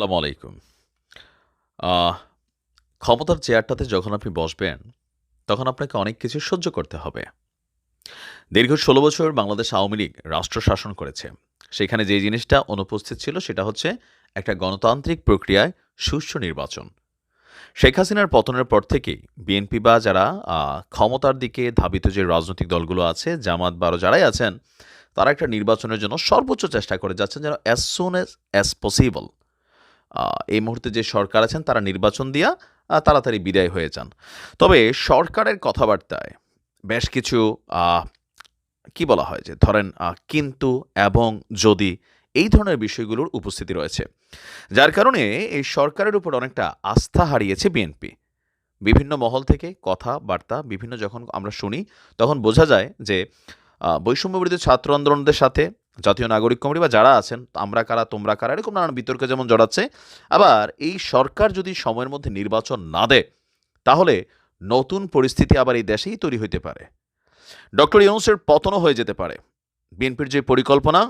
আসসালামু আলাইকুম। আহ ক্ষমতার চেয়ারটাতে যখন আপনি বসবেন, তখন আপনাকে অনেক কিছু সহ্য করতে হবে। দীর্ঘ ১৬ বছর বাংলাদেশ আওয়ামী লীগ রাষ্ট্র শাসন করেছে। সেখানে যে জিনিসটা অনুপস্থিত ছিল সেটা হচ্ছে একটা গণতান্ত্রিক প্রক্রিয়ায় সুষ্ঠু নির্বাচন। শেখ হাসিনার পতনের পর থেকেই বিএনপি বা যারা ক্ষমতার দিকে ধাবিত যে রাজনৈতিক দলগুলো আছে, জামাত বা আরো যারাই আছেন, তারা একটা নির্বাচনের জন্য সর্বোচ্চ চেষ্টা করে যাচ্ছেন যেন অ্যাজ সুন অ্যাজ পসিবল এই মুহূর্তে যে সরকার আছেন তারা নির্বাচন দিয়া তাড়াতাড়ি বিদায় হয়ে যান। তবে সরকারের কথাবার্তায় বেশ কিছু আ কি বলা হয় যে ধরেন কিন্তু, এবং, যদি এই ধরনের বিষয়গুলোর উপস্থিতি রয়েছে। যার কারণে এই সরকারের উপর অনেকটা আস্থা হারিয়েছে বিএনপি। বিভিন্ন মহল থেকে কথাবার্তা বিভিন্ন যখন আমরা শুনি, তখন বোঝা যায় যে বৈষম্যবিরোধী ছাত্র আন্দোলনদের সাথে জাতীয় নাগরিক কমিটি বা যারা আছেন, আমরা কারা, তোমরা কারা, এরকম নানান বিতর্কে যেমন জড়াচ্ছে, আবার এই সরকার যদি সময়ের মধ্যে নির্বাচন না দেয়, তাহলে নতুন পরিস্থিতি আবার এই দেশেই তৈরি হইতে পারে। ডক্টর ইউনূসের পতনও হয়ে যেতে পারে। বিএনপির যে পরিকল্পনা,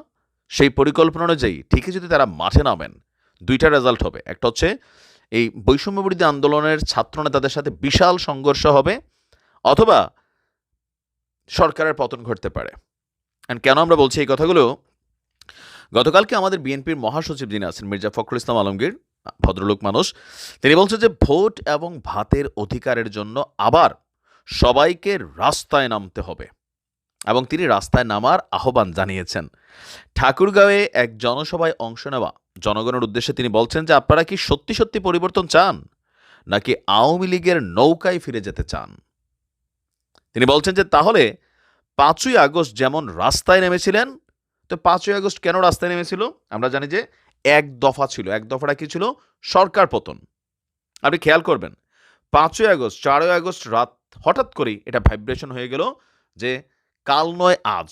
সেই পরিকল্পনা অনুযায়ী ঠিকই যদি তারা মাঠে নামেন, ২ টা রেজাল্ট হবে। একটা হচ্ছে এই বৈষম্যবিরোধী আন্দোলনের ছাত্রনেতাদের সাথে বিশাল সংঘর্ষ হবে, অথবা সরকারের পতন ঘটতে পারে। অ্যান্ড কেন আমরা বলছি এই কথাগুলো? গতকালকে আমাদের বিএনপির মহাসচিব যিনি আছেন মির্জা ফখরুল ইসলাম আলমগীর, ভদ্রলোক মানুষ, তিনি বলছেন যে ভোট এবং ভাতের অধিকারের জন্য আবার সবাইকে রাস্তায় নামতে হবে, এবং তিনি রাস্তায় নামার আহ্বান জানিয়েছেন। ঠাকুরগাঁওয়ে এক জনসভায় অংশ নেওয়া জনগণের উদ্দেশ্যে তিনি বলছেন যে আপনারা কি সত্যি সত্যি পরিবর্তন চান, নাকি আওয়ামী লীগের নৌকায় ফিরে যেতে চান? তিনি বলছেন যে তাহলে ৫ই আগস্ট যেমন রাস্তায় নেমেছিলেন, তো ৫ই আগস্ট কেন রাস্তায় নেমেছিল? আমরা জানি যে এক দফা ছিল। এক দফাটা কি ছিল? সরকার পতন। আপনি খেয়াল করবেন, ৫ই আগস্ট, ৪ই আগস্ট রাত হঠাৎ করেই এটা ভাইব্রেশন হয়ে গেল যে কাল নয় আজ।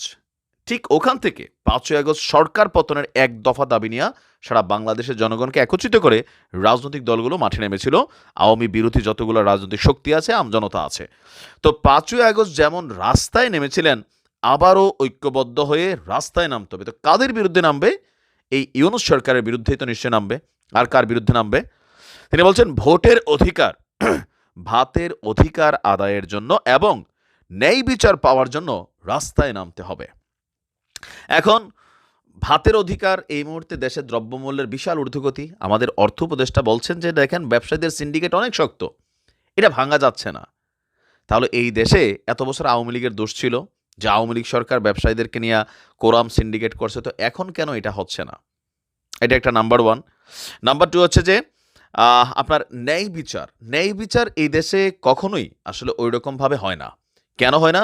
ঠিক ওখান থেকে ৫ই আগস্ট সরকার পতনের এক দফা দাবি নিয়ে সারা বাংলাদেশের জনগণকে একত্রিত করে রাজনৈতিক দলগুলো মাঠে নেমেছিল। আওয়ামী বিরোধী যতগুলো রাজনৈতিক শক্তি আছে, আমজনতা আছে। তো ৫ই আগস্ট যেমন রাস্তায় নেমেছিলেন, আবারও ঐক্যবদ্ধ হয়ে রাস্তায় নামতে হবে। তো কাদের বিরুদ্ধে নামবে? এই ইউনূস সরকারের বিরুদ্ধেই তো নিশ্চয়ই নামবে। আর কার বিরুদ্ধে নামবে? তিনি বলছেন ভোটের অধিকার, ভাতের অধিকার আদায়ের জন্য এবং ন্যায় বিচার পাওয়ার জন্য রাস্তায় নামতে হবে। এখন ভাতের অধিকার, এই মুহূর্তে দেশের দ্রব্যমূল্যের বিশাল ঊর্ধ্বগতি। আমাদের অর্থ উপদেষ্টা বলছেন যে দেখেন ব্যবসায়ীদের সিন্ডিকেট অনেক শক্ত, এটা ভাঙা যাচ্ছে না। তাহলে এই দেশে এত বছর আওয়ামী লীগের দোষ ছিল যে আওয়ামী লীগ সরকার ব্যবসায়ীদেরকে নিয়ে কোরাম সিন্ডিকেট করছে, তো এখন কেন এটা হচ্ছে না? এটা একটা নাম্বার ওয়ান। নাম্বার টু হচ্ছে যে আপনার ন্যায় বিচার এই দেশে কখনোই আসলে ওই রকমভাবে হয় না। কেন হয় না?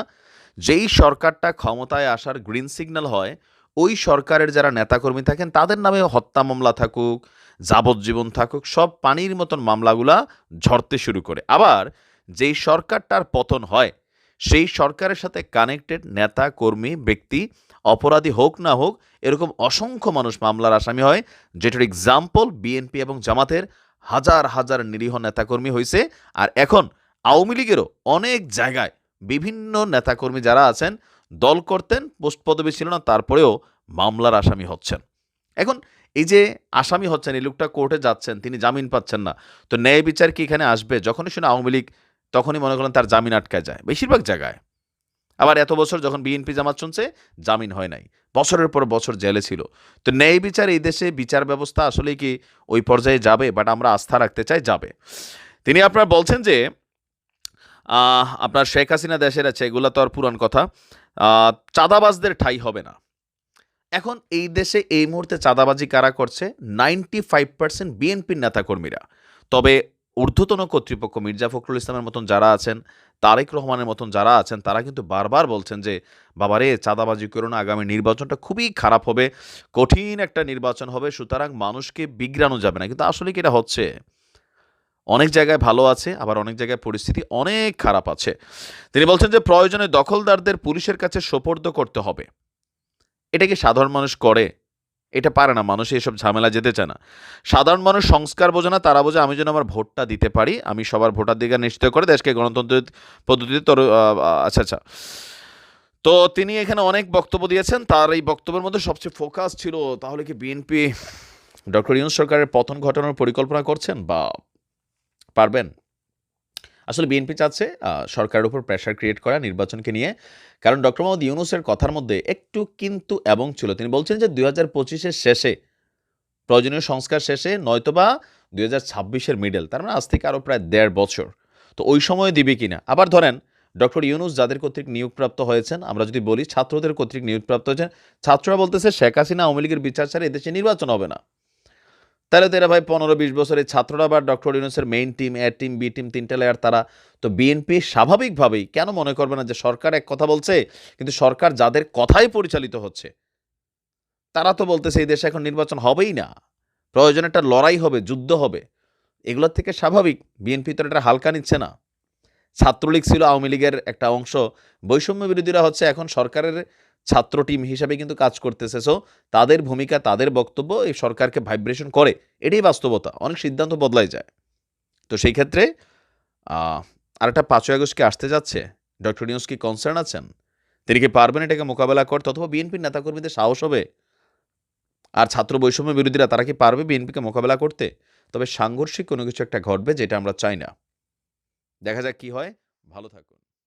যেই সরকারটা ক্ষমতায় আসার গ্রিন সিগন্যাল হয়, ওই সরকারের যারা নেতাকর্মী থাকেন তাদের নামে হত্যা মামলা থাকুক, যাবজ্জীবন থাকুক, সব পানির মতন মামলাগুলা ঝরতে শুরু করে। আবার যেই সরকারটার পতন হয়, সেই সরকারের সাথে কানেক্টেড নেতা কর্মী ব্যক্তি অপরাধী হোক না হোক, এরকম অসংখ্য মানুষ মামলার আসামি হয়, যেটার এক্সাম্পল বিএনপি এবং জামাতের হাজার হাজার নিরীহ নেতাকর্মী হয়েছে। আর এখন আওয়ামী লীগেরও অনেক জায়গায় বিভিন্ন নেতাকর্মী যারা আছেন, দল করতেন, পোস্ট পদবি ছিল না, তারপরেও মামলার আসামি হচ্ছেন। এখন এই যে আসামি হচ্ছেন, এই লোকটা কোর্টে যাচ্ছেন, তিনি জামিন পাচ্ছেন না, তো ন্যায় বিচার কি এখানে আসবে? যখনই শুনে আওয়ামী লীগ, তখনই মনে করেন তার জামিন আটকায় যায় বেশিরভাগ জায়গায়। আবার এত বছর যখন বিএনপি জামাত শুনছে, জামিন হয় নাই, বছরের পর বছর জেলে ছিল। তো ন্যায় বিচার, এই দেশে বিচার ব্যবস্থা আসলে কি ওই পর্যায়ে যাবে? বাট আমরা আস্থা রাখতে চাই যাবে। তিনি আপনার বলছেন যে আপনার শেখ হাসিনা দেশের আছে, এগুলো তো আর পুরান কথা। চাঁদাবাজদের ঠাঁই হবে না। এখন এই দেশে এই মুহূর্তে চাঁদাবাজি কারা করছে? 95% বিএনপির নেতাকর্মীরা। তবে ঊর্ধ্বতন কর্তৃপক্ষ মির্জা ফখরুল ইসলামের মতন যারা আছেন, তারেক রহমানের মতন যারা আছেন, তারা কিন্তু বারবার বলছেন যে বাবারে চাঁদাবাজি করো না, আগামী নির্বাচনটা খুবই খারাপ হবে, কঠিন একটা নির্বাচন হবে, সুতরাং মানুষকে বিগড়ানো যাবে না। কিন্তু আসলে কি এটা হচ্ছে? অনেক জায়গায় ভালো আছে, আবার অনেক জায়গায় পরিস্থিতি অনেক খারাপ আছে। তিনি বলছেন যে প্রয়োজনে দখলদারদের পুলিশের কাছে সোপর্দ করতে হবে। এটা কি সাধারণ মানুষ করে? এটা পারে না, মানুষ এসব ঝামেলা যেতে চায় না। সাধারণ মানুষ সংস্কার বোঝে না, তারা বোঝে আমি যেন আমার ভোটটা দিতে পারি, আমি সবার ভোটাধিকার নিশ্চিত করে দেশকে গণতন্ত্রের পদ্ধতিতে আচ্ছা আচ্ছা। তো তিনি এখানে অনেক বক্তব্য দিয়েছেন, তার এই বক্তব্যের মধ্যে সবচেয়ে ফোকাস ছিল তাহলে কি বিএনপি ডক্টর ইউনূস সরকারের পতন ঘটানোর পরিকল্পনা করছেন বা পারবেন? আসলে বিএনপি চাচ্ছে সরকারের উপর প্রেশার ক্রিয়েট করা নির্বাচনকে নিয়ে। কারণ ডক্টর মোহাম্মদ ইউনূসের কথার মধ্যে একটু কিন্তু এবং ছিল। তিনি বলছেন যে ২০২৫ এর শেষে, প্রয়োজনীয় সংস্কার শেষে নয়তোবা ২০২৬ এর মিডল, তার মানে আজ থেকে আরও প্রায় ১.৫ বছর। তো ওই সময়ে দিবে কিনা? আবার ধরেন ডক্টর ইউনূস যাদের কর্তৃক নিয়োগপ্রাপ্ত হয়েছেন, আমরা যদি বলি ছাত্রদের কর্তৃক নিয়োগপ্রাপ্ত হয়েছেন, ছাত্ররা বলতেছে শেখ হাসিনা আওয়ামী লীগের বিচার ছাড়া এদেশে নির্বাচন হবে না। তাহলে তো এরা ভাই ১৫-২০ বছরের ছাত্ররা বা ডক্টর ইউনূসের মেইন টিম, এ টিম, বি টিম ৩ টা লেয়ার তারা। তো বিএনপি স্বাভাবিকভাবেই কেন মনে করবে না যে সরকার এক কথা বলছে, কিন্তু সরকার যাদের কথায় পরিচালিত হচ্ছে, তারা তো বলতেছে এই দেশে এখন নির্বাচন হবেই না। প্রয়োজনে একটা লড়াই হবে, যুদ্ধ হবে। এগুলোর থেকে স্বাভাবিক বিএনপি তো এটা হালকা নিচ্ছে না। ছাত্রলীগ ছিল আওয়ামী লীগের একটা অংশ। বৈষম্য বিরোধীরা হচ্ছে এখন সরকারের ছাত্র টিম হিসাবে কিন্তু কাজ করতেছে। সো তাদের ভূমিকা, তাদের বক্তব্য এই সরকারকে ভাইব্রেশন করে। এটাই বাস্তবতা। অনেক সিদ্ধান্ত বদলাই যায়। তো সেই ক্ষেত্রে আ আরেকটা ৫ই আগস্ট কি আসতে যাচ্ছে? ডক্টর ইউনূস কি কনসার্ন আছেন? তিনি কি পারবেন এটাকে মোকাবেলা করতে? অথবা বিএনপির নেতাকর্মীদের সাহস হবে? আর ছাত্র বৈষম্য বিরোধীরা তারা কি পারবে বিএনপিকে মোকাবেলা করতে? তবে সাংঘর্ষিক কোনো কিছু একটা ঘটবে যেটা আমরা চাই না। দেখা যাক কি হয়। ভালো থাকুন।